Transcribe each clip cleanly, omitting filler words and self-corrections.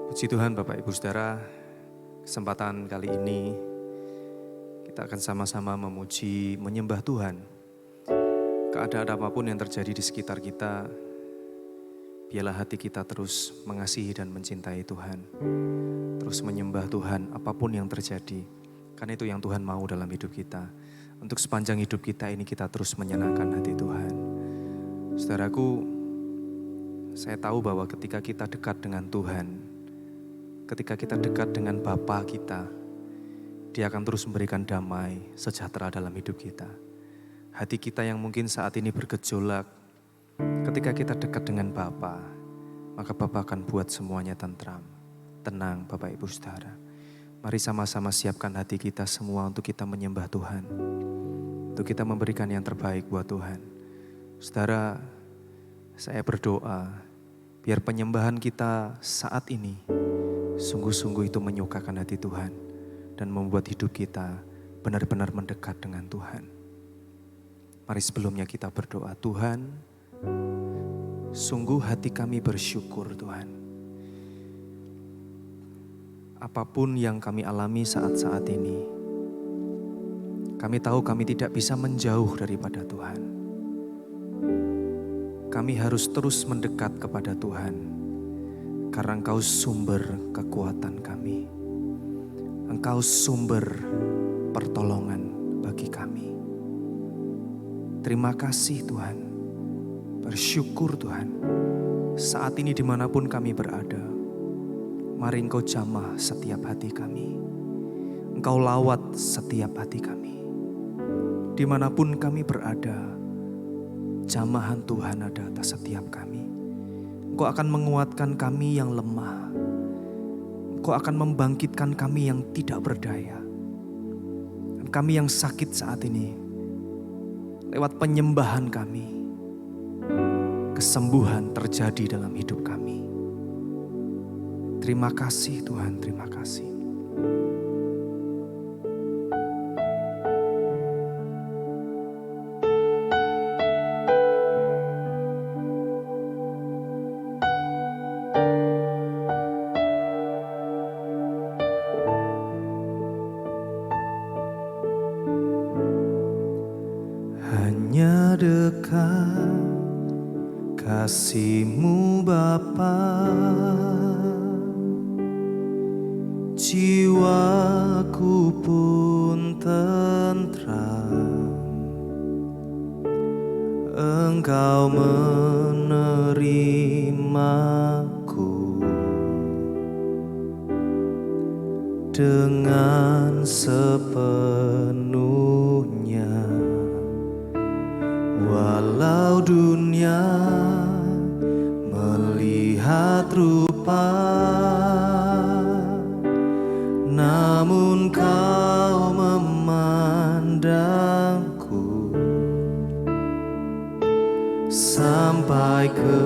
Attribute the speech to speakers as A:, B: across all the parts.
A: Puji Tuhan Bapak Ibu Saudara, kesempatan kali ini kita akan sama-sama memuji, menyembah Tuhan. Keadaan apapun yang terjadi di sekitar kita, biarlah hati kita terus mengasihi dan mencintai Tuhan. Terus menyembah Tuhan apapun yang terjadi, karena itu yang Tuhan mau dalam hidup kita. Untuk sepanjang hidup kita ini kita terus menyenangkan hati Tuhan. Saudaraku, saya tahu bahwa ketika kita dekat dengan Tuhan, ketika kita dekat dengan Bapa kita, Dia akan terus memberikan damai, sejahtera dalam hidup kita. Hati kita yang mungkin saat ini bergejolak, ketika kita dekat dengan Bapa, maka Bapa akan buat semuanya tentram, tenang Bapak Ibu Saudara. Mari sama-sama siapkan hati kita semua untuk kita menyembah Tuhan, untuk kita memberikan yang terbaik buat Tuhan. Saudara, saya berdoa, biar penyembahan kita saat ini sungguh-sungguh itu menyukakan hati Tuhan dan membuat hidup kita benar-benar mendekat dengan Tuhan. Mari sebelumnya kita berdoa. Tuhan, sungguh hati kami bersyukur Tuhan. Apapun yang kami alami saat-saat ini, kami tahu kami tidak bisa menjauh daripada Tuhan. Kami harus terus mendekat kepada Tuhan. Karena Engkau sumber kekuatan kami. Engkau sumber pertolongan bagi kami. Terima kasih Tuhan. Bersyukur Tuhan. Saat ini dimanapun kami berada, mari Engkau jamah setiap hati kami. Engkau lawat setiap hati kami. Dimanapun kami berada, jamahan Tuhan ada atas setiap kami. Engkau akan menguatkan kami yang lemah. Engkau akan membangkitkan kami yang tidak berdaya. Dan kami yang sakit saat ini, lewat penyembahan kami, kesembuhan terjadi dalam hidup kami. Terima kasih Tuhan, terima kasih. Hanya dekat kasih-Mu Bapa, jiwaku pun tentram. Engkau menerimaku dengan sepenuhnya. Walau dunia melihat rupa, namun Kau memandangku sampai ke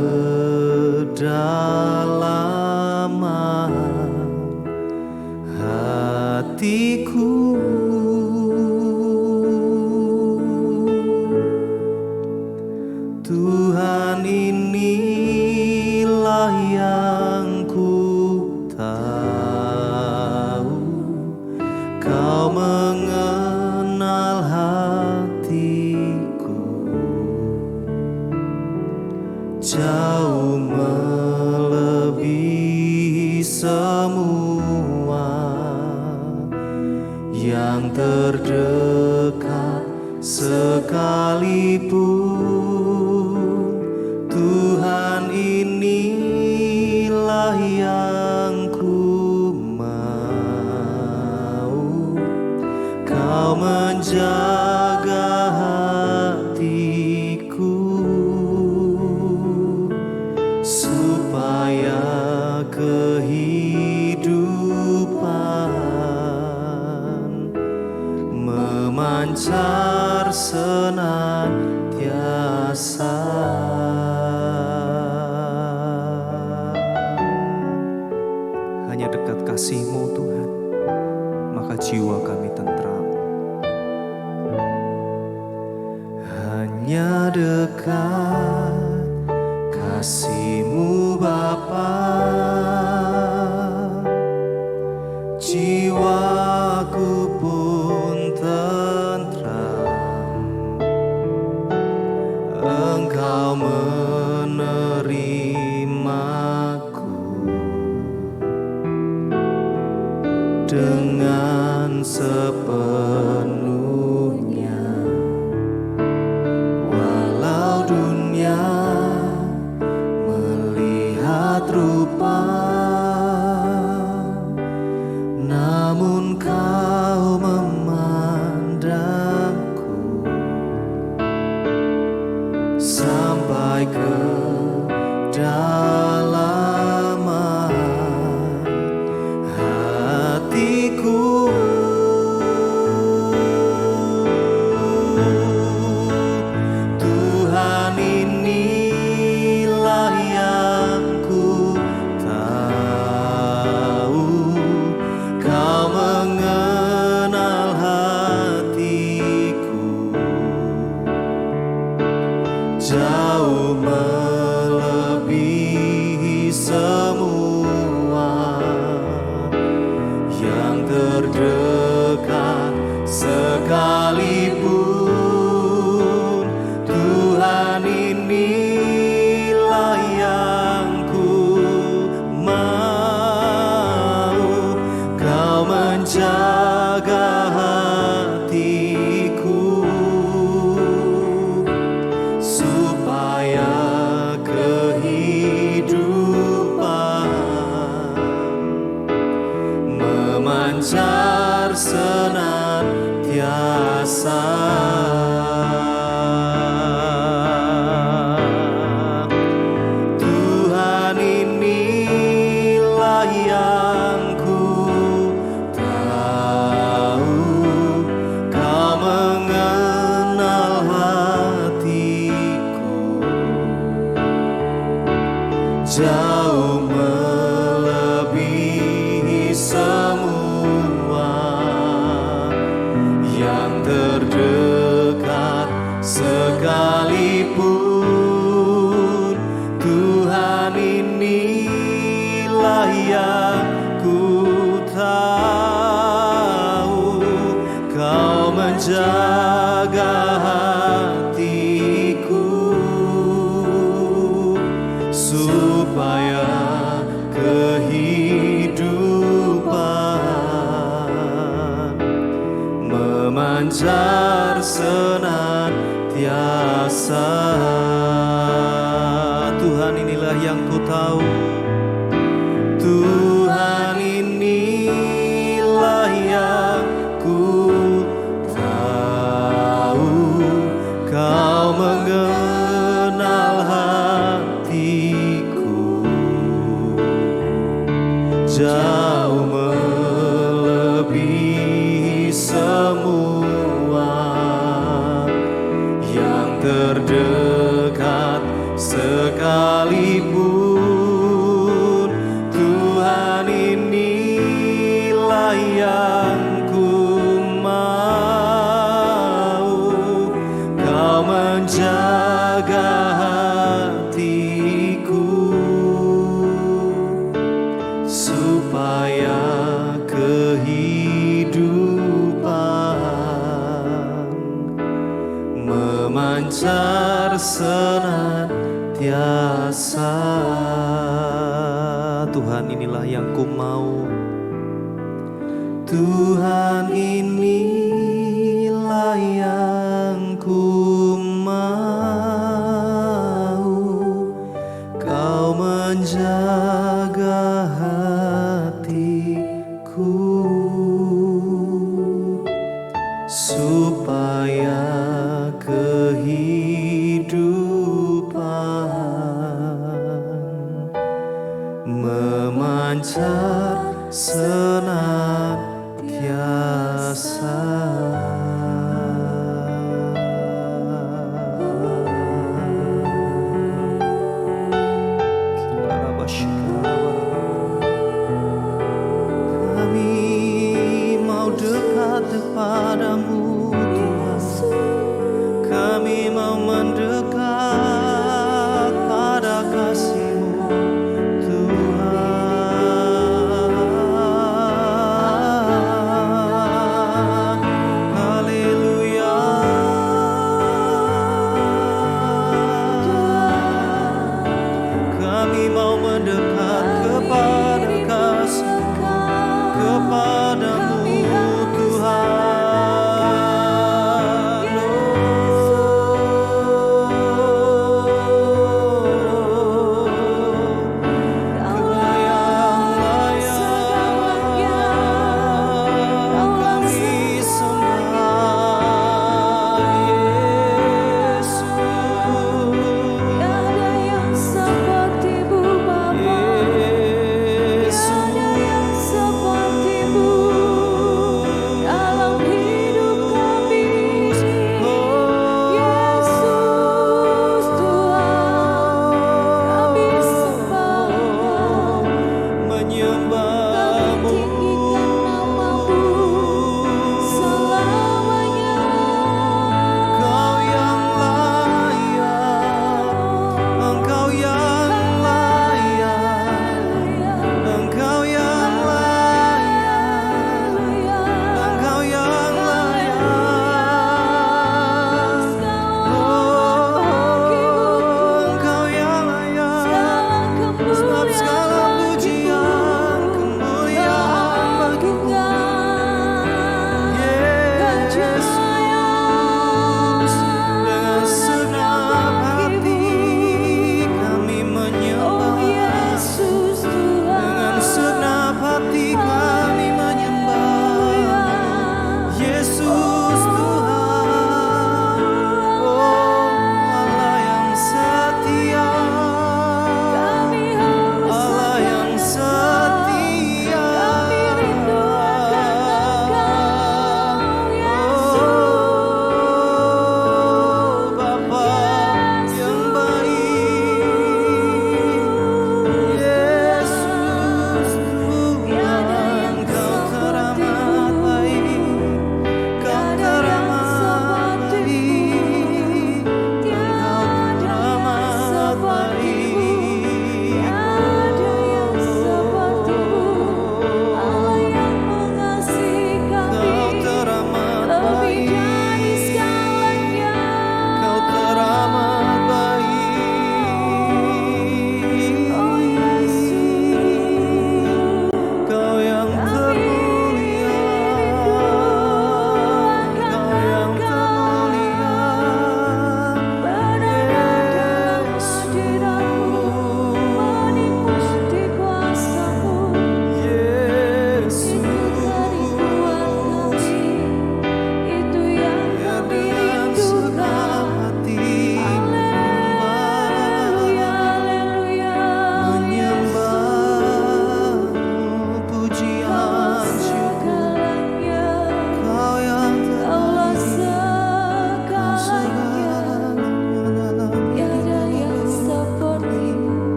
A: kedalaman hatiku. Tuhan, inilah yang ku tahu, Kau mengenal hatiku jauh melebihi semua yang terdekat sekalipun. Tuhan, inilah yang ku mau, Kau menjaga hatiku supaya kehidupan memancar senantiasa. Hanya dekat kasih-Mu Tuhan, maka jiwa kami tentram. Hanya dekat kasih-Mu Bapa, Tuhan inilah yang ku tahu, Kau mengenal hatiku, jauh melebihi semua yang terdekat sekalipun. Tuhan inilah yang ku tahu, Kau menjaga hatiku supaya kehidupan memancar senantiasa. Tuhan inilah yang ku tahu, Tuhan inilah yang ku tahu, Kau mengenal hatiku, jauh melebihi semua yang terdekat sekalipun. Tuhan inilah yang ku mau, Kau menjaga hatiku supaya kehidupan memancar senantiasa. Tuhan inilah yang ku mau, Tuhan inilah yang ku mau, Kau menjaga hatiku supaya kehidupan memancar senantiasa. Kami mau dekat kepadamu Tuhan, kami mau mendekat pada kasih-Mu Tuhan. Haleluya. Kami mau mendekat kepada kasih-Mu, kepadamu Tuhan.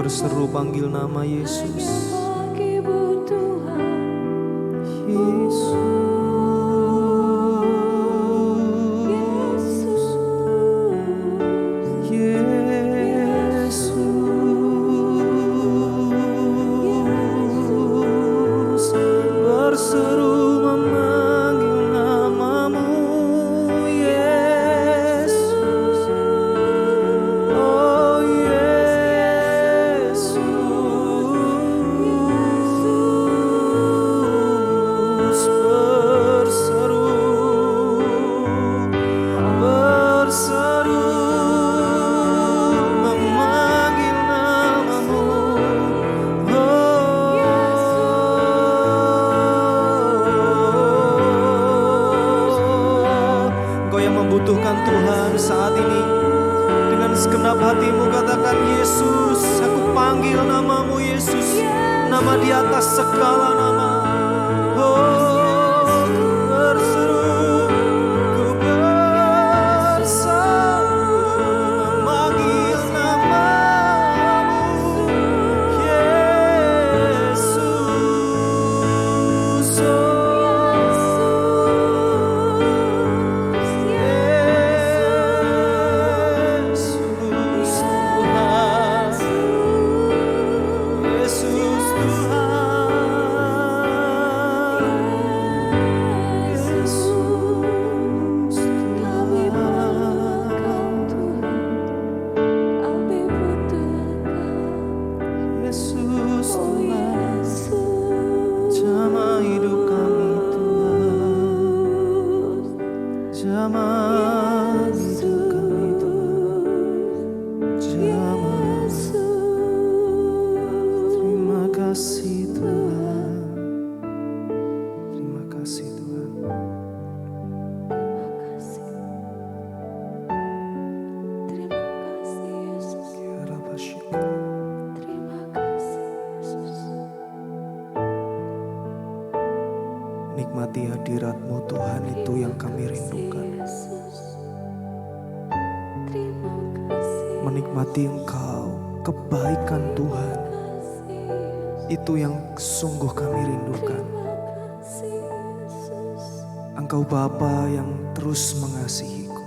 A: berseru panggil nama Yesus.
B: Membutuhkan Tuhan saat ini, dengan segenap hatimu katakan, Yesus, aku panggil namamu Yesus, nama di atas segala nama. Oh, ku berseru, ku berseru, memanggil namamu Yesus.
A: Nikmati hadirat-Mu Tuhan, itu yang kami rindukan. Menikmati Engkau, kebaikan Tuhan, itu yang sungguh kami rindukan. Engkau Bapa yang terus mengasihiku.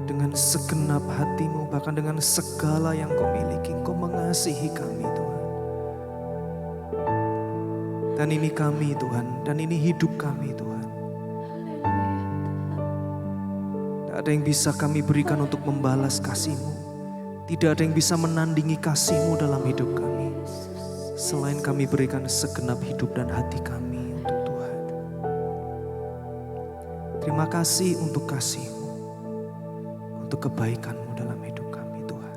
A: Dengan segenap hatimu, bahkan dengan segala yang Kau miliki, Engkau mengasihi kami Tuhan. Dan ini kami Tuhan, dan ini hidup kami Tuhan. Tidak ada yang bisa kami berikan untuk membalas kasih-Mu. Tidak ada yang bisa menandingi kasih-Mu dalam hidup kami. Selain kami berikan segenap hidup dan hati kami untuk Tuhan. Terima kasih untuk kasih-Mu, untuk kebaikan-Mu dalam hidup kami Tuhan.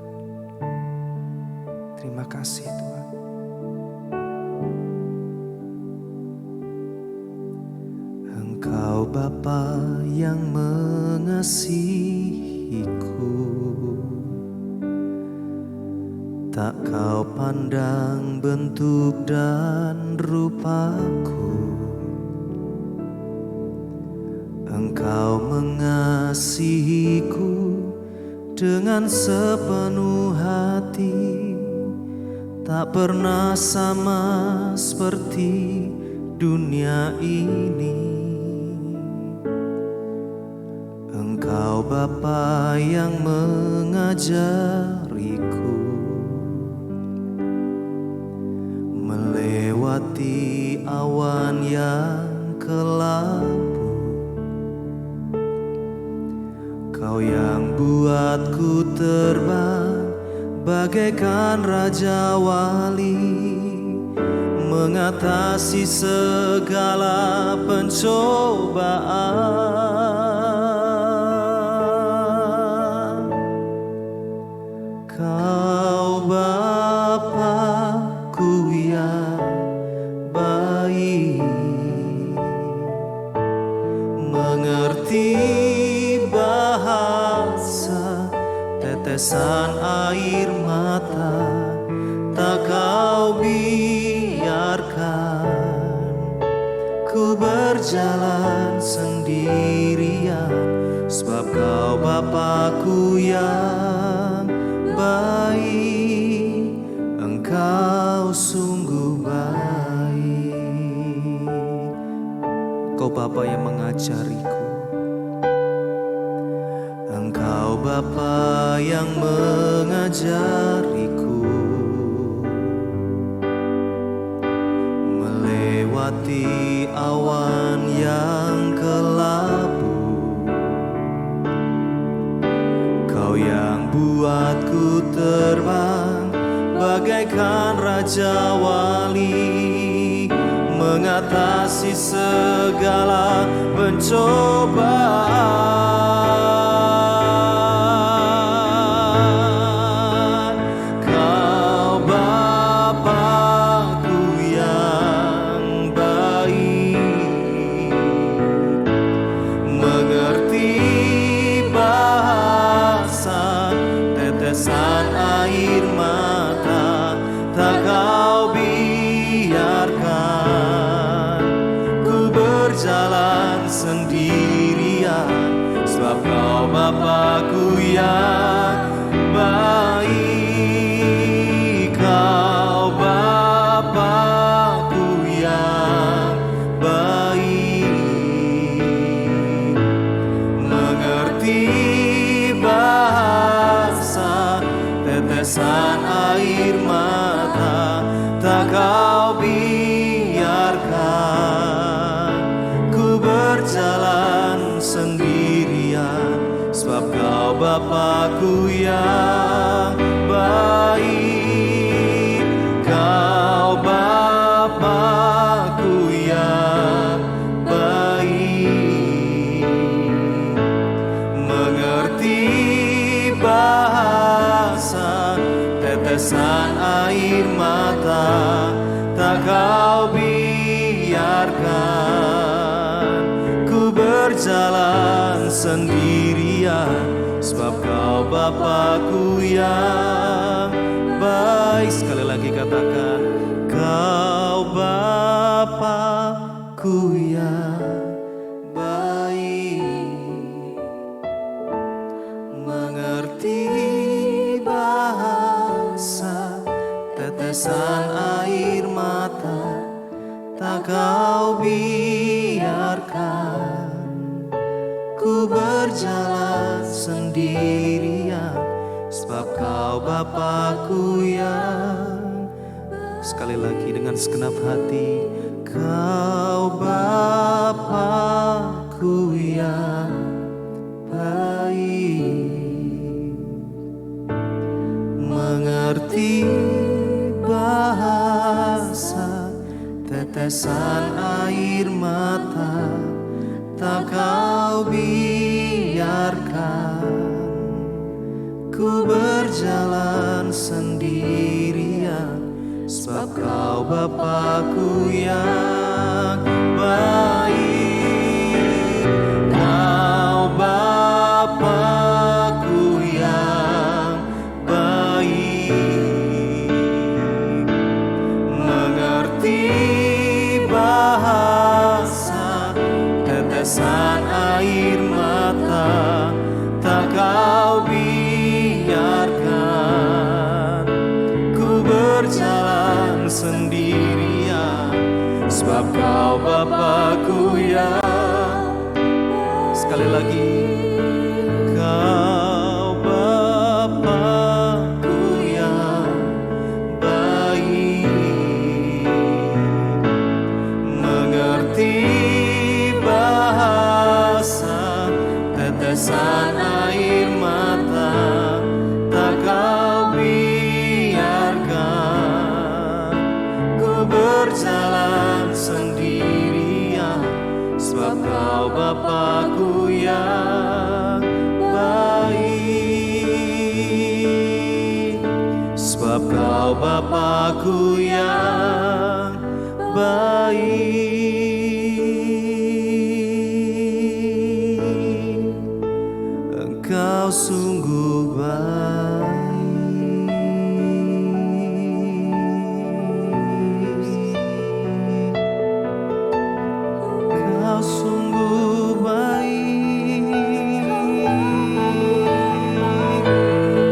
A: Terima kasih Tuhan. Engkau Bapa yang mengasihiku, tak Kau pandang bentuk dan rupaku. Engkau mengasihiku dengan sepenuh hati, tak pernah sama seperti dunia ini. Engkau Bapa yang mengajariku melewati awan yang kelabu. Kau yang buatku terbang bagaikan Raja Wali, mengatasi segala pencobaan. Kau Bapa-Ku yang baik, mengerti bahasa tetesan air mata, tak Kau biarkan ku berjalan sendirian, sebab Kau Bapa-Ku yang baik.
B: Bapa yang mengajariku. Engkau Bapa yang mengajariku melewati awan yang kelabu. Kau yang buatku terbang bagaikan raja wali, mengatasi segala pencobaan. Kau Bapa-Ku yang baik, mengerti bahasa tetesan air mata, tak Kau biarkan ku berjalan sendirian, sebab Kau Bapa-Ku yang baik. Kau Bapa-Ku yang baik, mengerti bahasa tetesan air mata, tak Kau biarkan ku berjalan sendirian, sebab Kau Bapa-Ku yang baik. Kau Bapa-Ku yang baik, mengerti bahasa tetesan air mata, tak Kau biarkan ku berjalan sendirian, sebab Kau Bapa-Ku yang baik. Sekali lagi katakan, Kau Bapa-Ku yang baik, mengerti bahasa tetesan air mata, tak Kau biarkan ku berjalan sendirian, sebab Kau Bapa-Ku yang. Sekali lagi dengan segenap hati, Kau Bapa-Ku yang baik, mengerti bahasa tetesan air mata, tak Kau biarkan ku berjalan sendirian, sebab Kau Bapa-Ku yang baik. Kau Bapa-Ku yang baik, mengerti bahasa tetesan air mata, tak Kau biarkan ku berjalan sendirian, sebab Kau Bapa-Ku yang. Sekali lagi, Kau Bapa-Ku yang baik, mengerti bahasa tetesan air mata, tak Kau biarkan ku berjalan sendirian, sebab Kau Bapa-Ku yang baik, sebab Kau Bapa-Ku yang baik. Engkau sungguh baik. Engkau sungguh baik.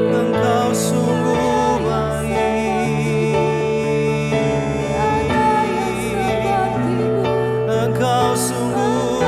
B: Engkau sungguh baik. Engkau sungguh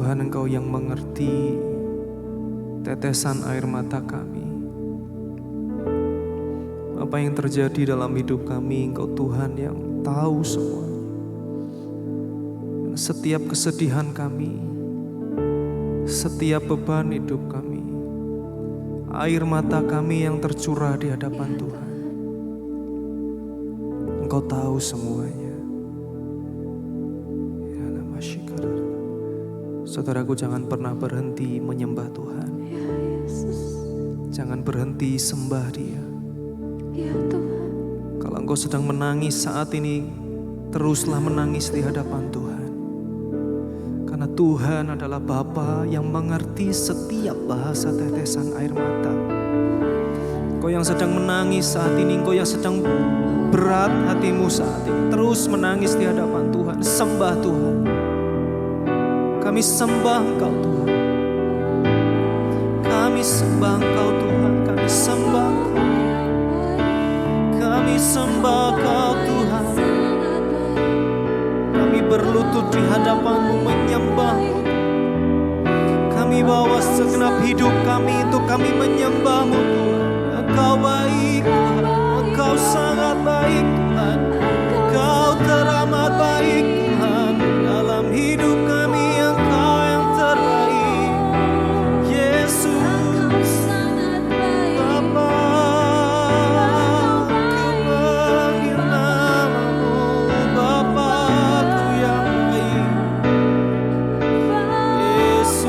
A: Tuhan, Engkau yang mengerti tetesan air mata kami. Apa yang terjadi dalam hidup kami, Engkau Tuhan yang tahu semua. Setiap kesedihan kami, setiap beban hidup kami, air mata kami yang tercurah di hadapan Tuhan, Engkau tahu semuanya. Saudaraku, jangan pernah berhenti menyembah Tuhan. Jangan berhenti sembah Dia. Kalau engkau sedang menangis saat ini, teruslah menangis di hadapan Tuhan. Karena Tuhan adalah Bapa yang mengerti setiap bahasa tetesan air mata. Engkau yang sedang menangis saat ini, engkau yang sedang berat hatimu saat ini, terus menangis di hadapan Tuhan. Sembah Tuhan. Kami sembah Engkau Tuhan. Kami sembah Engkau Tuhan. Kami sembah Engkau. Kami sembah Engkau Tuhan. Kami berlutut di hadapan-Mu menyembah-Mu. Kami bawa segenap hidup kami untuk kami menyembah-Mu Tuhan. Engkau baik Tuhan. Engkau sangat baik Tuhan. Engkau teramat baik Tuhan. Dalam hidup kami Engkau yang terbaik. Yesus Bapa, ku panggil nama-Mu. Bapa-Ku yang baik. Yesus,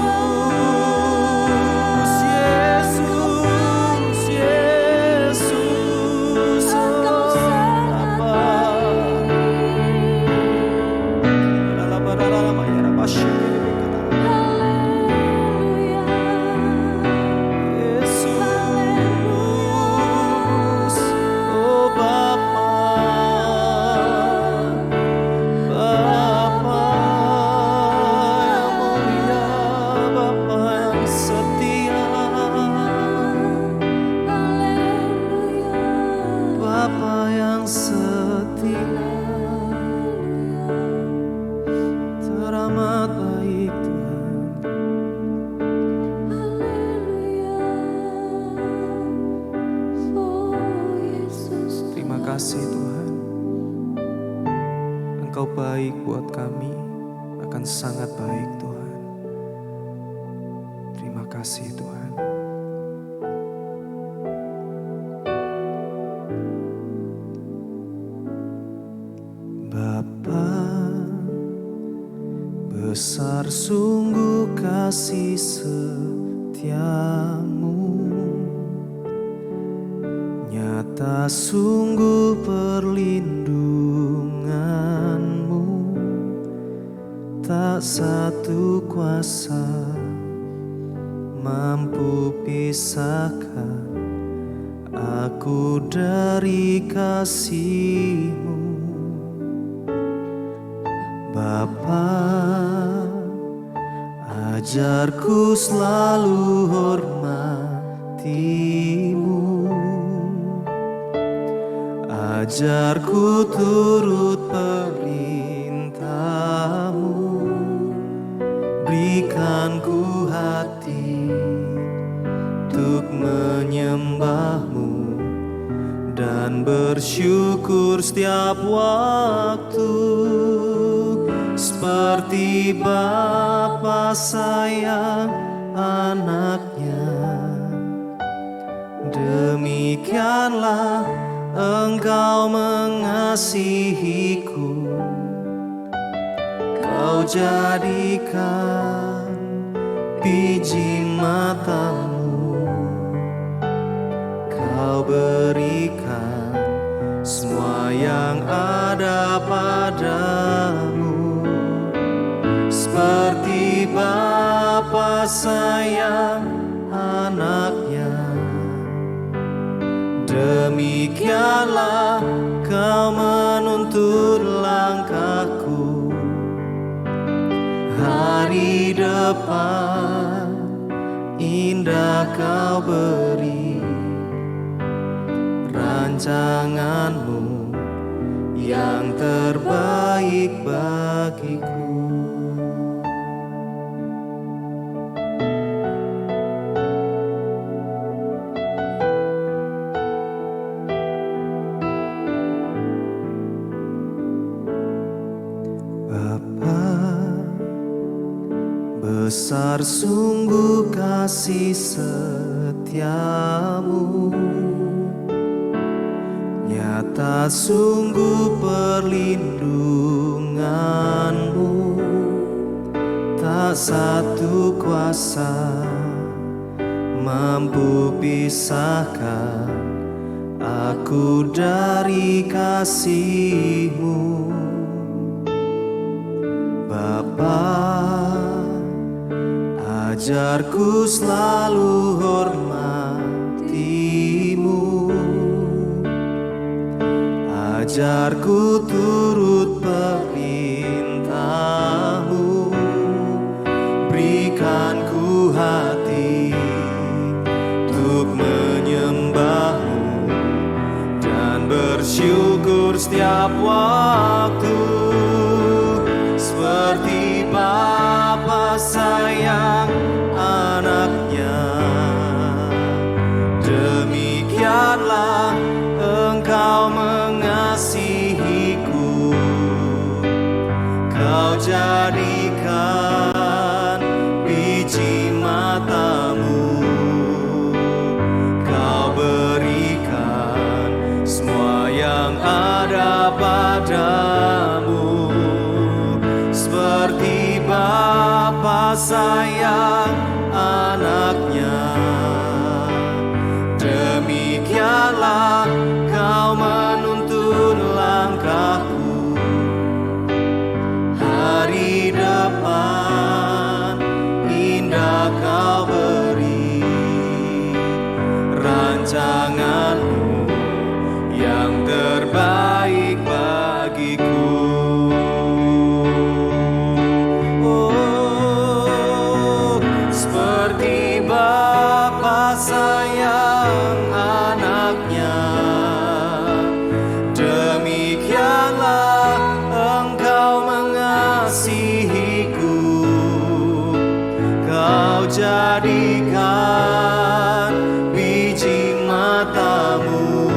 A: Yesus, Yesus, oh Bapa. Yesus, oh Bapa, Bapa yang mulia, Bapa yang setia, Bapa yang setia, teramat baik Tuhan. Terima kasih Tuhan. Engkau baik buat kami, akan sangat baik Tuhan. Terima kasih Tuhan. Bapa, besar sungguh kasih setiamu, nyata sungguh perlindunganmu, tak satu kuasa mampu pisahkan aku dari kasih-Mu. Bapa, ajarku selalu hormati-Mu, ajarku turut perintah-Mu, berikan ku hati untuk menyembah-Mu dan bersyukur setiap waktu. Seperti Bapa sayang anaknya, demikianlah Engkau mengasihiku. Kau jadikan biji mata-Mu, Kau berikan semua yang ada padamu. Seperti Bapa sayang anaknya, demikianlah Kau menuntun langkahku. Hari depan indah Kau beri, rancangan-Mu yang terbaik bagiku.
B: Besar sungguh kasih setiamu, nyata sungguh perlindunganmu. Tak satu kuasa mampu pisahkan aku dari kasih-Mu. Bapa, ajarku selalu hormati-Mu, ajarku turut perintah-Mu, berikan ku hati untuk menyembah-Mu dan bersyukur setiap waktu. Seperti Bapa sayang anaknya, demikianlah Engkau mengasihiku. Kau jadikan biji mata-Mu, Kau berikan semua yang ada padamu. Seperti Bapa sayang anaknya, demikianlah Kau menuntun langkahku. Hari depan indah Kau beri, rancangan-Mu yang terbaik bagiku. Seperti Bapa sayang anaknya, demikianlah Engkau mengasihiku. Kau jadikan biji mata-Mu,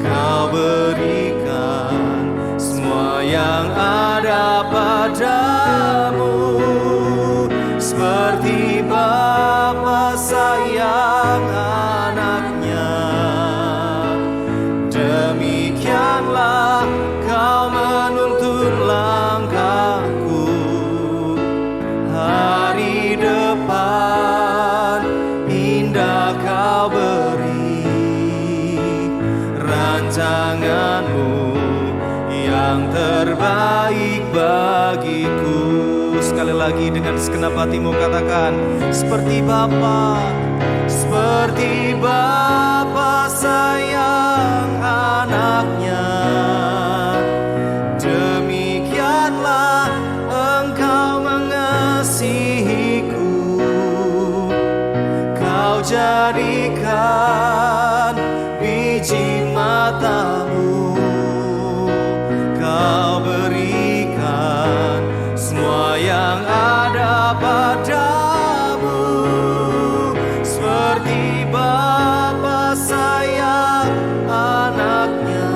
B: Kau berikan semua yang ada padamu. Seperti Bapa sayang anaknya, demikianlah Kau menuntun langkahku. Hari depan indah Kau beri, rancangan-Mu yang terbaik bagiku. Sekali lagi dengan segenap hatimu katakan, seperti Bapa, seperti Bapa sayang anaknya, demikianlah Engkau mengasihiku. Kau jadikan biji mata-Mu, Kau berikan semua yang ada padamu. Seperti Bapa sayang anaknya,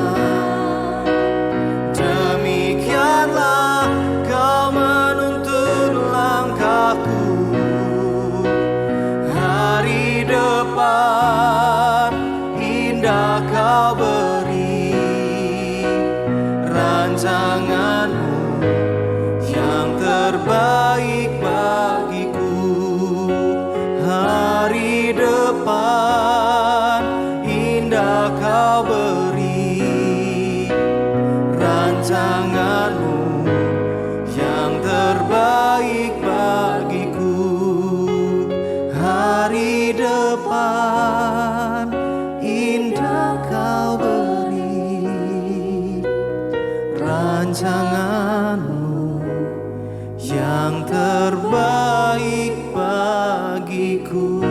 B: demikianlah Kau menuntun langkahku. Hari depan indah Kau beri, rancangan-Mu yang terbaik bagiku. Hari depan indah Kau beri, rancangan-Mu yang terbaik bagiku. Hari depan indah Kau beri, rancangan-Mu yang terbaik bagiku.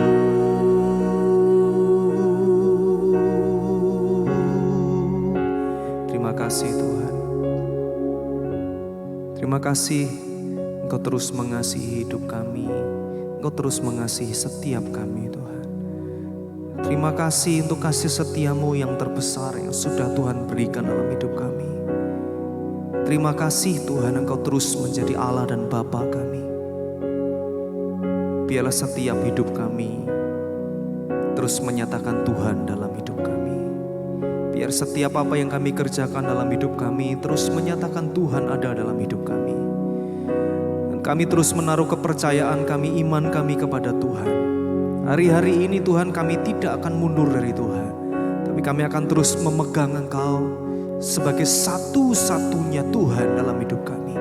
B: Terima kasih Tuhan. Terima kasih Engkau terus mengasihi hidup kami. Engkau terus mengasihi setiap kami Tuhan. Terima kasih untuk kasih setia-Mu yang terbesar yang sudah Tuhan berikan dalam hidup kami. Terima kasih Tuhan Engkau terus menjadi Allah dan Bapa kami.
A: Biarlah setiap hidup kami terus menyatakan Tuhan dalam hidup kami. Biar setiap apa yang kami kerjakan dalam hidup kami terus menyatakan Tuhan ada dalam hidup kami. Dan kami terus menaruh kepercayaan kami, iman kami kepada Tuhan. Hari-hari ini Tuhan, kami tidak akan mundur dari Tuhan, tapi kami akan terus memegang Engkau sebagai satu-satunya Tuhan dalam hidup kami.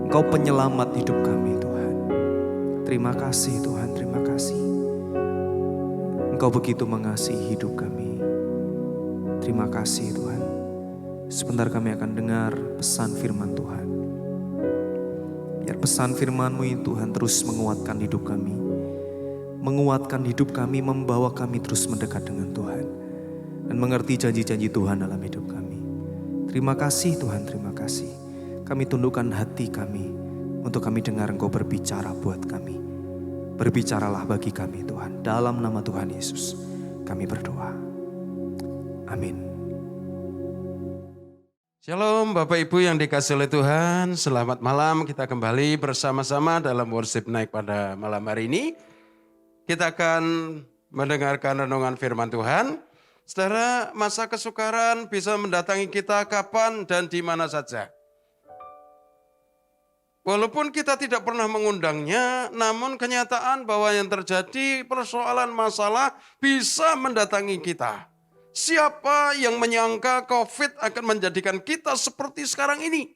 A: Engkau penyelamat hidup kami Tuhan. Terima kasih Tuhan, terima kasih. Engkau begitu mengasihi hidup kami. Terima kasih Tuhan. Sebentar kami akan dengar pesan firman Tuhan. Biar pesan firman-Mu ini Tuhan terus menguatkan hidup kami. Menguatkan hidup kami, membawa kami terus mendekat dengan Tuhan. Dan mengerti janji-janji Tuhan dalam hidup kami. Terima kasih Tuhan, terima kasih. Kami tundukkan hati kami untuk kami dengar Engkau berbicara buat kami. Berbicaralah bagi kami Tuhan. Dalam nama Tuhan Yesus kami berdoa. Amin.
C: Shalom Bapak Ibu yang dikasihi oleh Tuhan. Selamat malam, kita kembali bersama-sama dalam worship night pada malam hari ini. Kita akan mendengarkan renungan firman Tuhan. Saudara, masa kesukaran bisa mendatangi kita kapan dan di mana saja. Walaupun kita tidak pernah mengundangnya, namun kenyataan bahwa yang terjadi persoalan masalah bisa mendatangi kita. Siapa yang menyangka COVID akan menjadikan kita seperti sekarang ini?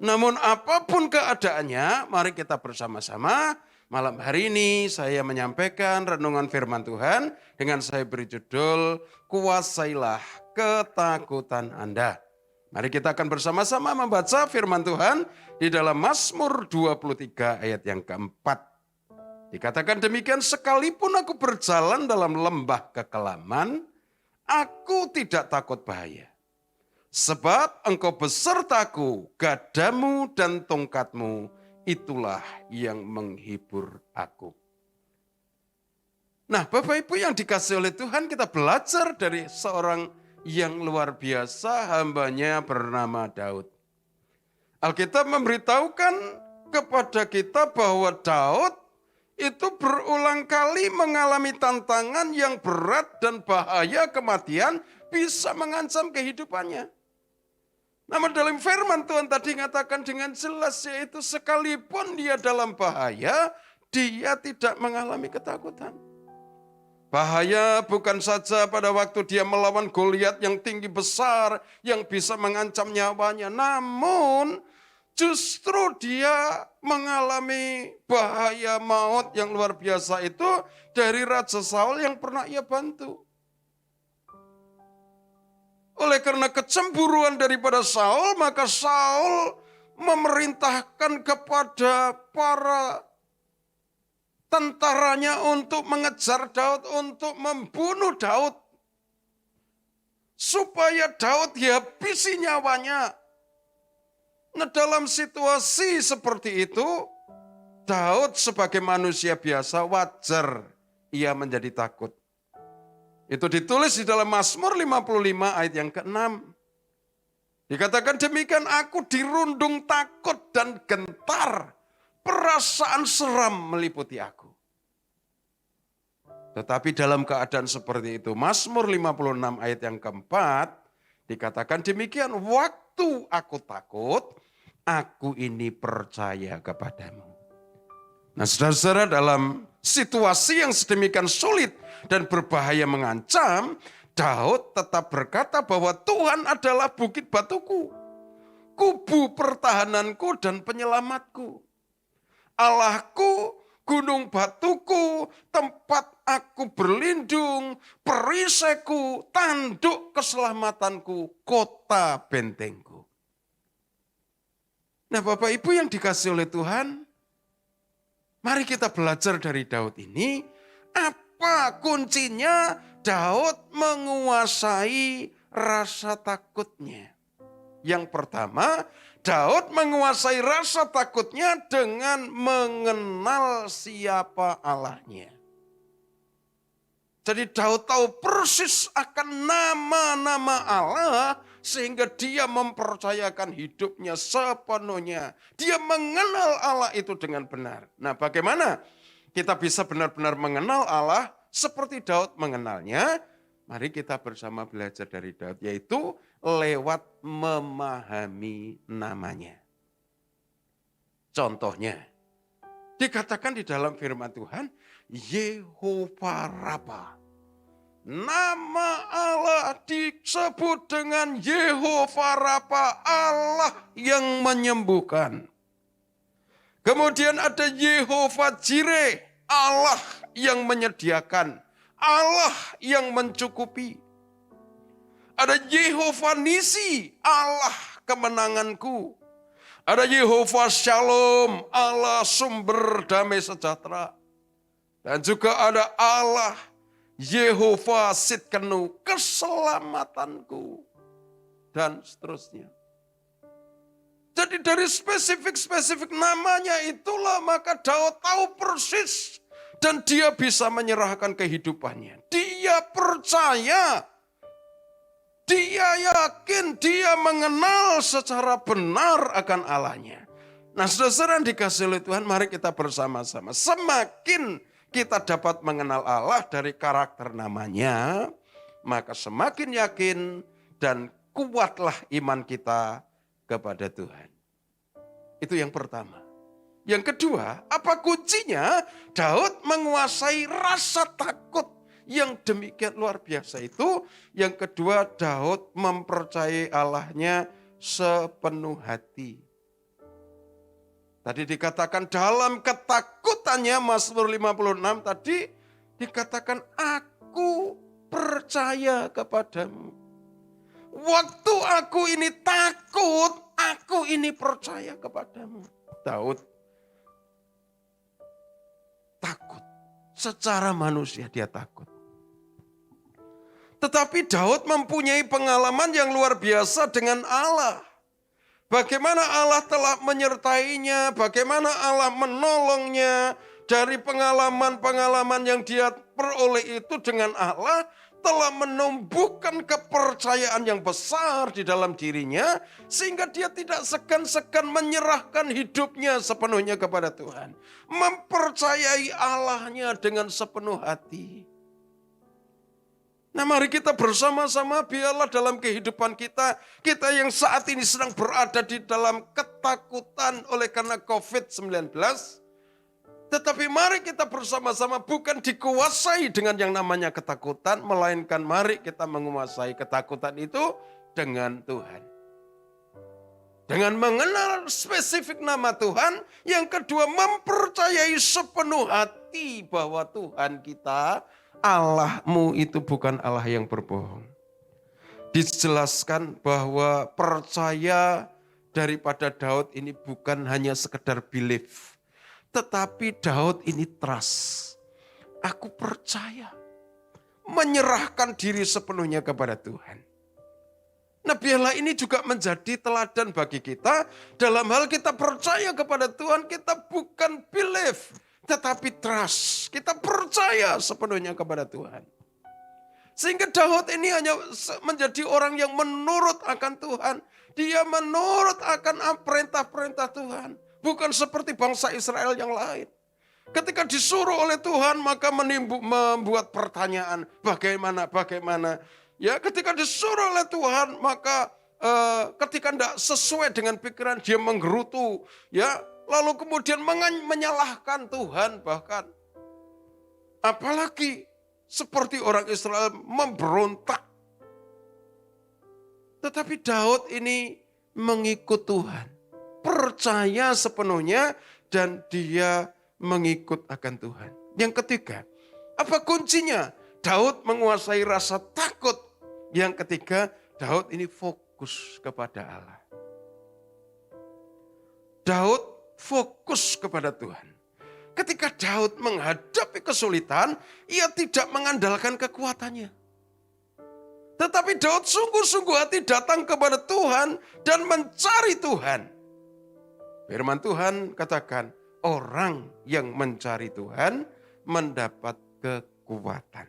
C: Namun apapun keadaannya, mari kita bersama-sama. Malam hari ini saya menyampaikan renungan firman Tuhan dengan saya beri judul, Kuasailah Ketakutan Anda. Mari kita akan bersama-sama membaca firman Tuhan di dalam Mazmur 23 ayat yang keempat. Dikatakan demikian, sekalipun aku berjalan dalam lembah kekelaman, aku tidak takut bahaya. Sebab Engkau besertaku, gadamu dan tongkatmu, itulah yang menghibur aku. Nah, Bapak Ibu yang dikasihi oleh Tuhan, kita belajar dari seorang yang luar biasa, hambanya bernama Daud. Alkitab memberitahukan kepada kita bahwa Daud itu berulang kali mengalami tantangan yang berat dan bahaya kematian bisa mengancam kehidupannya. Namun dalam firman Tuhan tadi mengatakan dengan jelas, yaitu sekalipun dia dalam bahaya, dia tidak mengalami ketakutan. Bahaya bukan saja pada waktu dia melawan Goliat yang tinggi besar, yang bisa mengancam nyawanya. Namun justru dia mengalami bahaya maut yang luar biasa itu dari Raja Saul yang pernah ia bantu. Oleh karena kecemburuan daripada Saul, maka Saul memerintahkan kepada para tentaranya untuk mengejar Daud, untuk membunuh Daud. Supaya Daud dihabisi nyawanya. Nah, dalam situasi seperti itu, Daud sebagai manusia biasa wajar ia menjadi takut. Itu ditulis di dalam Mazmur 55 ayat yang ke-6. Dikatakan demikian, aku dirundung takut dan gentar, perasaan seram meliputi aku. Tetapi dalam keadaan seperti itu, Mazmur 56 ayat yang keempat, dikatakan demikian, waktu aku takut, aku ini percaya kepadamu. Nah, saudara-saudara, dalam situasi yang sedemikian sulit dan berbahaya mengancam, Daud tetap berkata bahwa Tuhan adalah bukit batuku, kubu pertahananku dan penyelamatku. Allahku, gunung batuku, tempat aku berlindung, perisaiku, tanduk keselamatanku, kota bentengku. Nah, Bapak Ibu yang dikasihi oleh Tuhan, mari kita belajar dari Daud ini, apa kuncinya Daud menguasai rasa takutnya. Yang pertama, Daud menguasai rasa takutnya dengan mengenal siapa Allahnya. Jadi Daud tahu persis akan nama-nama Allah sehingga dia mempercayakan hidupnya sepenuhnya. Dia mengenal Allah itu dengan benar. Nah, bagaimana kita bisa benar-benar mengenal Allah seperti Daud mengenalnya? Mari kita bersama belajar dari Daud, yaitu lewat memahami namanya. Contohnya, dikatakan di dalam firman Tuhan, Yehovah Rafa. Nama Allah disebut dengan Yehovah Rafa, Allah yang menyembuhkan. Kemudian ada Yehovah Jireh, Allah yang menyediakan, Allah yang mencukupi. Ada Yehovah Nisi, Allah kemenanganku. Ada Yehovah Shalom, Allah sumber damai sejahtera. Dan juga ada Allah Yehovah Sitkenu, keselamatanku. Dan seterusnya. Jadi dari spesifik-spesifik namanya itulah maka Daud tahu persis. Dan dia bisa menyerahkan kehidupannya. Dia percaya. Dia yakin, dia mengenal secara benar akan Allahnya. Nah, saudara yang dikasihi oleh Tuhan, mari kita bersama-sama. Semakin kita dapat mengenal Allah dari karakter namanya, maka semakin yakin dan kuatlah iman kita kepada Tuhan. Itu yang pertama. Yang kedua, apa kuncinya? Daud menguasai rasa takut yang demikian luar biasa itu. Yang kedua, Daud mempercayai Allahnya sepenuh hati. Tadi dikatakan dalam ketakutannya, Mazmur 56 tadi dikatakan aku percaya kepadamu. Waktu aku ini takut, aku ini percaya kepadamu. Daud takut. Secara manusia dia takut. Tetapi Daud mempunyai pengalaman yang luar biasa dengan Allah. Bagaimana Allah telah menyertainya, bagaimana Allah menolongnya. Dari pengalaman-pengalaman yang dia peroleh itu dengan Allah, telah menumbuhkan kepercayaan yang besar di dalam dirinya, sehingga dia tidak segan-segan menyerahkan hidupnya sepenuhnya kepada Tuhan. Mempercayai Allahnya dengan sepenuh hati. Nah, mari kita bersama-sama biarlah dalam kehidupan kita yang saat ini sedang berada di dalam ketakutan oleh karena COVID-19, tetapi mari kita bersama-sama bukan dikuasai dengan yang namanya ketakutan, melainkan mari kita menguasai ketakutan itu dengan Tuhan. Dengan mengenal spesifik nama Tuhan, yang kedua mempercayai sepenuh hati bahwa Tuhan kita, Allahmu itu bukan Allah yang berbohong. Dijelaskan bahwa percaya daripada Daud ini bukan hanya sekedar belief. Tetapi Daud ini trust. Aku percaya. Menyerahkan diri sepenuhnya kepada Tuhan. Nah, biarlah ini juga menjadi teladan bagi kita. Dalam hal kita percaya kepada Tuhan, kita bukan belief. Tetapi trust. Kita percaya sepenuhnya kepada Tuhan. Sehingga Daud ini hanya menjadi orang yang menurut akan Tuhan. Dia menurut akan perintah-perintah Tuhan. Bukan seperti bangsa Israel yang lain. Ketika disuruh oleh Tuhan maka membuat pertanyaan. Bagaimana. Ya, ketika disuruh oleh Tuhan maka ketika tidak sesuai dengan pikiran dia menggerutu. Ya, lalu kemudian menyalahkan Tuhan bahkan. Apalagi seperti orang Israel memberontak. Tetapi Daud ini mengikut Tuhan. Percaya sepenuhnya dan dia mengikut akan Tuhan. Yang ketiga, apa kuncinya? Daud menguasai rasa takut. Yang ketiga, Daud ini fokus kepada Allah. Daud fokus kepada Tuhan. Ketika Daud menghadapi kesulitan, ia tidak mengandalkan kekuatannya. Tetapi Daud sungguh-sungguh hati datang kepada Tuhan dan mencari Tuhan. Firman Tuhan katakan, orang yang mencari Tuhan mendapat kekuatan.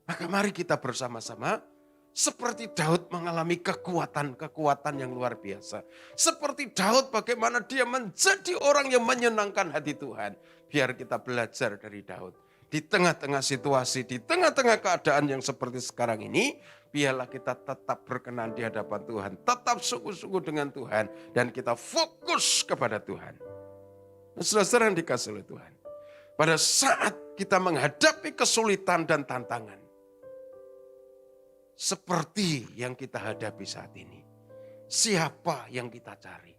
C: Maka mari kita bersama-sama Seperti Daud mengalami kekuatan-kekuatan yang luar biasa. Seperti Daud bagaimana dia menjadi orang yang menyenangkan hati Tuhan. Biar kita belajar dari Daud. Di tengah-tengah situasi, di tengah-tengah keadaan yang seperti sekarang ini, biarlah kita tetap berkenan di hadapan Tuhan. Tetap sungguh-sungguh dengan Tuhan. Dan kita fokus kepada Tuhan. Saudara-saudara yang dikasihi oleh Tuhan. Pada saat kita menghadapi kesulitan dan tantangan. Seperti yang kita hadapi saat ini. Siapa yang kita cari?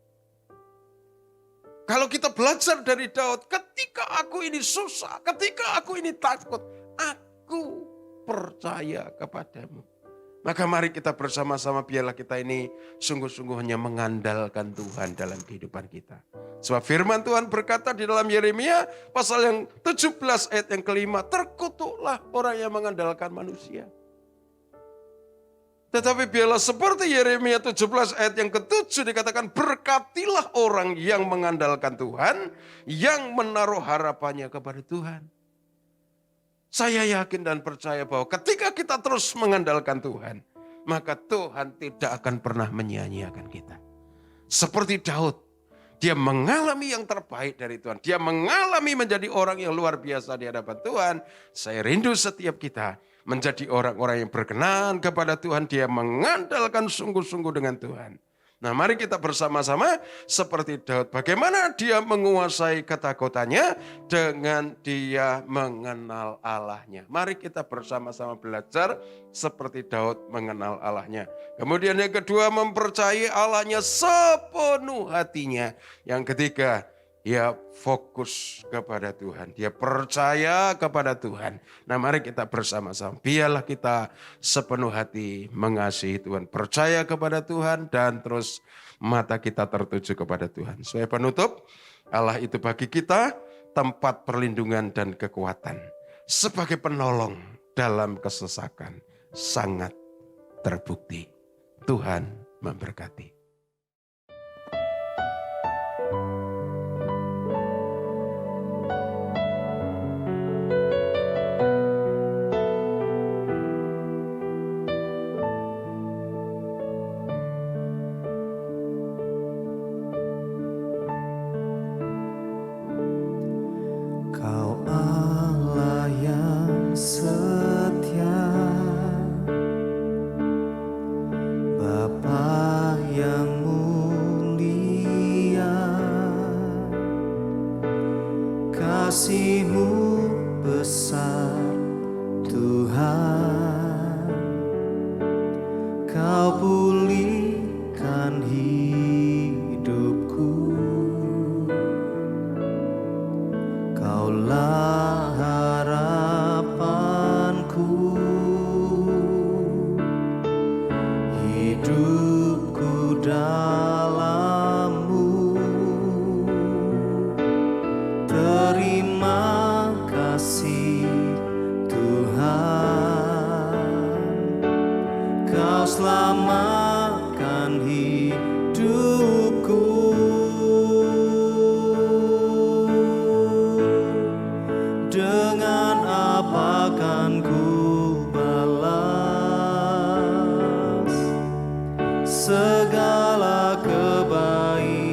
C: Kalau kita belajar dari Daud, ketika aku ini susah, ketika aku ini takut, aku percaya kepadamu. Maka mari kita bersama-sama biarlah kita ini sungguh-sungguh hanya mengandalkan Tuhan dalam kehidupan kita. Sebab firman Tuhan berkata di dalam Yeremia pasal yang 17 ayat yang kelima, terkutuklah orang yang mengandalkan manusia. Tetapi biarlah seperti Yeremia 17 ayat yang ke-7 dikatakan, berkatilah orang yang mengandalkan Tuhan, yang menaruh harapannya kepada Tuhan. Saya yakin dan percaya bahwa ketika kita terus mengandalkan Tuhan, maka Tuhan tidak akan pernah menyia-nyiakan kita. Seperti Daud, dia mengalami yang terbaik dari Tuhan. Dia mengalami menjadi orang yang luar biasa di hadapan Tuhan. Saya rindu setiap kita menjadi orang-orang yang berkenan kepada Tuhan. Dia mengandalkan sungguh-sungguh dengan Tuhan. Nah, mari kita bersama-sama seperti Daud. Bagaimana dia menguasai ketakutannya dengan dia mengenal Allahnya. Mari kita bersama-sama belajar seperti Daud mengenal Allahnya. Kemudian yang kedua, mempercayai Allahnya sepenuh hatinya. Yang ketiga, dia fokus kepada Tuhan. Dia percaya kepada Tuhan. Nah, mari kita bersama-sama. Biarlah kita sepenuh hati mengasihi Tuhan. Percaya kepada Tuhan dan terus mata kita tertuju kepada Tuhan. Sebagai penutup, Allah itu bagi kita tempat perlindungan dan kekuatan. Sebagai penolong dalam kesesakan. Sangat terbukti. Tuhan memberkati.
B: Kasih-Mu besar Tuhan, Kau pulihkan hidupku, Kaulah harapanku, hidupku dalam-Mu. Terima kasih Tuhan, Kau selamatkan hidupku. Dengan apa kan ku balas segala kebaikan-Mu?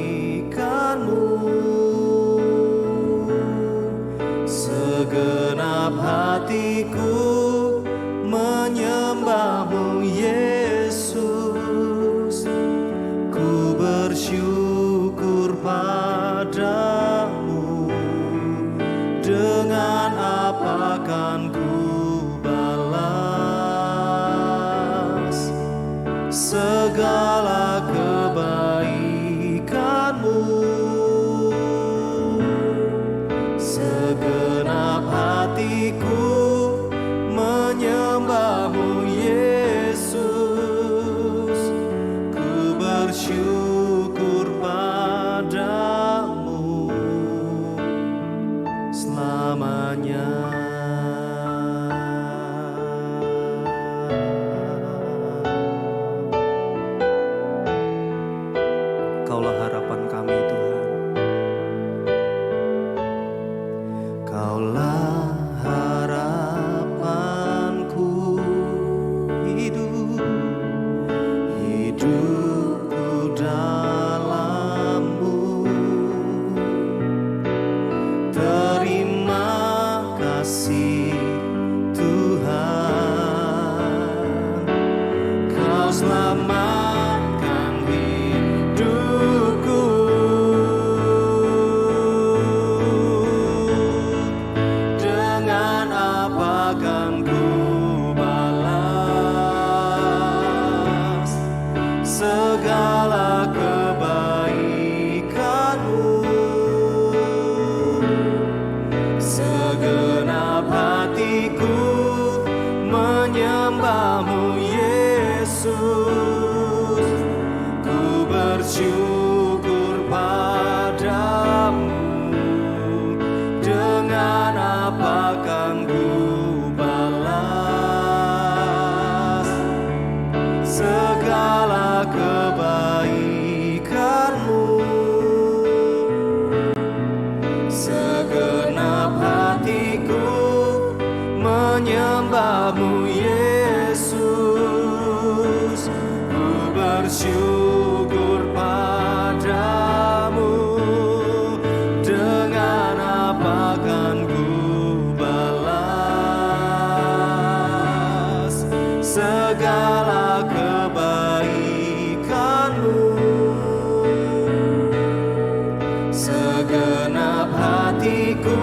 B: Segenap hatiku menyembah-Mu, Yesus. Ku bersyukur padamu. Dengan apa kan ku balas segala kebaikan-Mu? Segenap hatiku menyembah-Mu, Yesus. Ku bersyukur padamu selamanya. Kaulah harapan kami, Tuhan. Kaulah harapanku hidup. bersyukur padamu. Dengan apa kan ku balas segala kebaikanmu? Segenap hatiku menyembahmu Yesus. Ku bersyukur padamu. Dengan apa kan ku balas segala kebaikanmu? Segenap hatiku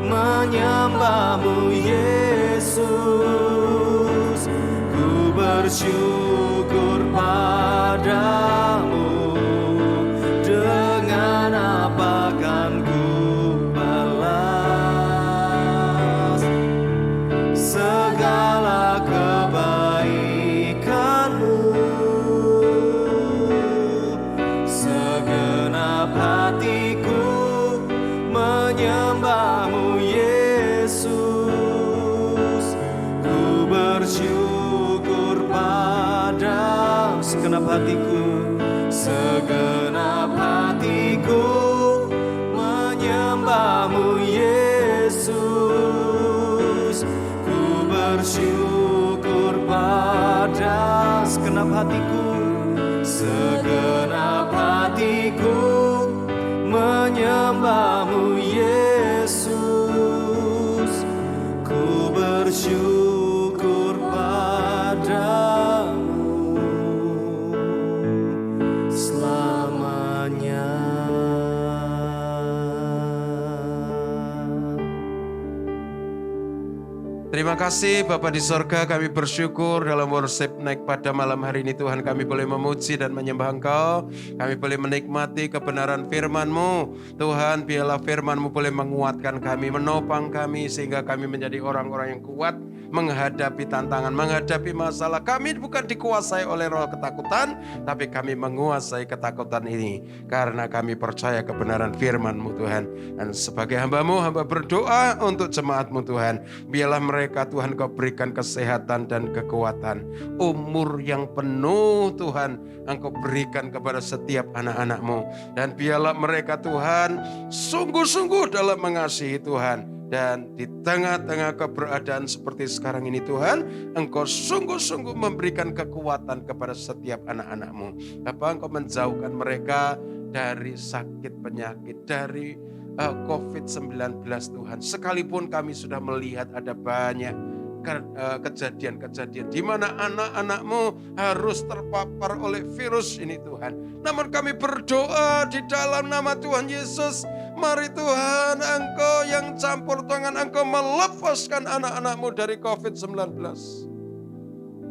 B: menyembahmu Yesus. Ku bersyukur padamu. Dengan apa kan ku balas segala kebaikanmu? Segenap hatiku menyembahmu Yesus. Ku bersyukur padamu. Segenap hatiku, segenap hatiku menyembahmu Yesus. Ku bersyukur pada segenap hatiku. Segenap hatiku menyembahmu Yesus. Ku bersyukur padamu selamanya.
C: Terima kasih Bapa di sorga, kami bersyukur dalam worship naik pada malam hari ini Tuhan, kami boleh memuji dan menyembah Engkau. Kami boleh menikmati kebenaran firman-Mu. Tuhan, biarlah firman-Mu boleh menguatkan kami, menopang kami, sehingga kami menjadi orang-orang yang kuat menghadapi tantangan, menghadapi masalah. Kami bukan dikuasai oleh roh ketakutan, tapi kami menguasai ketakutan ini karena kami percaya kebenaran firman-Mu Tuhan. Dan sebagai hamba-Mu, hamba berdoa untuk jemaat-Mu Tuhan, biarlah mereka Tuhan Kau berikan kesehatan dan kekuatan, umur yang penuh Tuhan Engkau berikan kepada setiap anak-anak-Mu. Dan biarlah mereka Tuhan sungguh-sungguh dalam mengasihi Tuhan. Dan di tengah-tengah keberadaan seperti sekarang ini Tuhan, Engkau sungguh-sungguh memberikan kekuatan kepada setiap anak-anak-Mu. Bapa, Engkau menjauhkan mereka dari sakit penyakit, dari COVID-19 Tuhan. Sekalipun kami sudah melihat ada banyak kejadian-kejadian di mana anak-anak-Mu harus terpapar oleh virus ini Tuhan. Namun kami berdoa di dalam nama Tuhan Yesus, mari Tuhan Engkau yang campur tangan, Engkau melepaskan anak-anak-Mu dari COVID-19.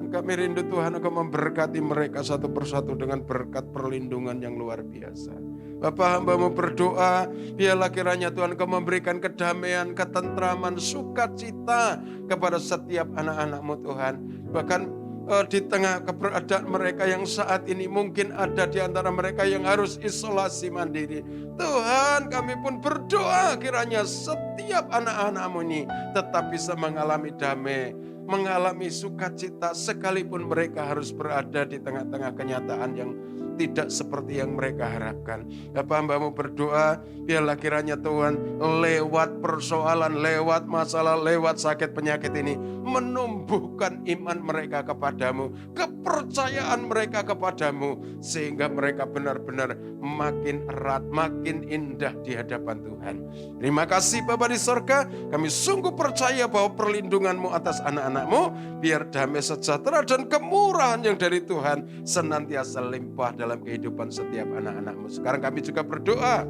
C: Kami rindu Tuhan Engkau memberkati mereka satu persatu dengan berkat perlindungan yang luar biasa. Bapa, hamba-Mu berdoa, biarlah kiranya Tuhan Engkau memberikan kedamaian, ketentraman, sukacita kepada setiap anak-anak-Mu Tuhan. Bahkan di tengah keberadaan mereka yang saat ini mungkin ada di antara mereka yang harus isolasi mandiri. Tuhan, kami pun berdoa kiranya setiap anak-anak-Mu ini tetap bisa mengalami damai, mengalami sukacita sekalipun mereka harus berada di tengah-tengah kenyataan yang tidak seperti yang mereka harapkan. Bapa, hamba-Mu berdoa, biarlah kiranya Tuhan lewat persoalan, lewat masalah, lewat sakit penyakit ini menumbuhkan iman mereka kepadamu, kepercayaan mereka kepadamu, sehingga mereka benar-benar makin erat, makin indah di hadapan Tuhan. Terima kasih Bapa di sorga, kami sungguh percaya bahwa perlindungan-Mu atas anak-anak-Mu, biar damai sejahtera dan kemurahan yang dari Tuhan senantiasa limpah dalam kehidupan setiap anak-anak-Mu. Sekarang kami juga berdoa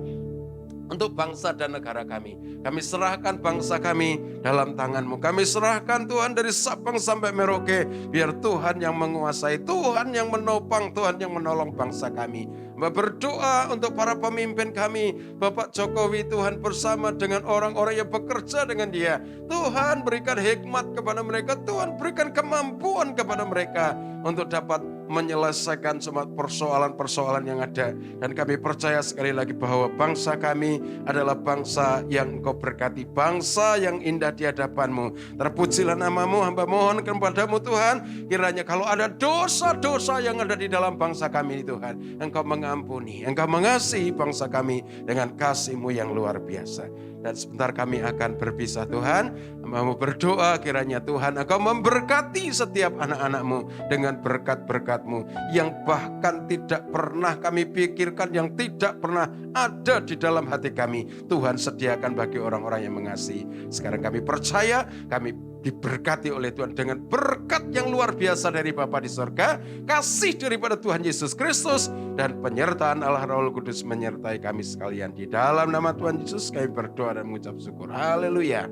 C: untuk bangsa dan negara kami. Kami serahkan bangsa kami dalam tangan-Mu. Kami serahkan Tuhan dari Sabang sampai Merauke. Biar Tuhan yang menguasai, Tuhan yang menopang, Tuhan yang menolong bangsa kami. Berdoa untuk para pemimpin kami, Bapak Jokowi Tuhan bersama dengan orang-orang yang bekerja dengan dia. Tuhan berikan hikmat kepada mereka, Tuhan berikan kemampuan kepada mereka untuk dapat menyelesaikan semua persoalan-persoalan yang ada. Dan kami percaya sekali lagi bahwa bangsa kami adalah bangsa yang Engkau berkati, bangsa yang indah di hadapan-Mu. Terpujilah nama-Mu, hamba mohon kepada-Mu Tuhan, kiranya kalau ada dosa-dosa yang ada di dalam bangsa kami Tuhan, Engkau mengampuni, Engkau mengasihi bangsa kami dengan kasih-Mu yang luar biasa. Dan sebentar kami akan berpisah Tuhan, hamba-Mu berdoa kiranya Tuhan Engkau memberkati setiap anak-anak-Mu dengan berkat-berkat-Mu yang bahkan tidak pernah kami pikirkan, yang tidak pernah ada di dalam hati kami. Tuhan sediakan bagi orang-orang yang mengasihi. Sekarang kami percaya, kami diberkati oleh Tuhan dengan berkat yang luar biasa dari Bapa di surga, kasih daripada Tuhan Yesus Kristus, dan penyertaan Allah Roh Kudus menyertai kami sekalian. Di dalam nama Tuhan Yesus kami berdoa dan mengucap syukur. Haleluya.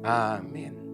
C: Amin.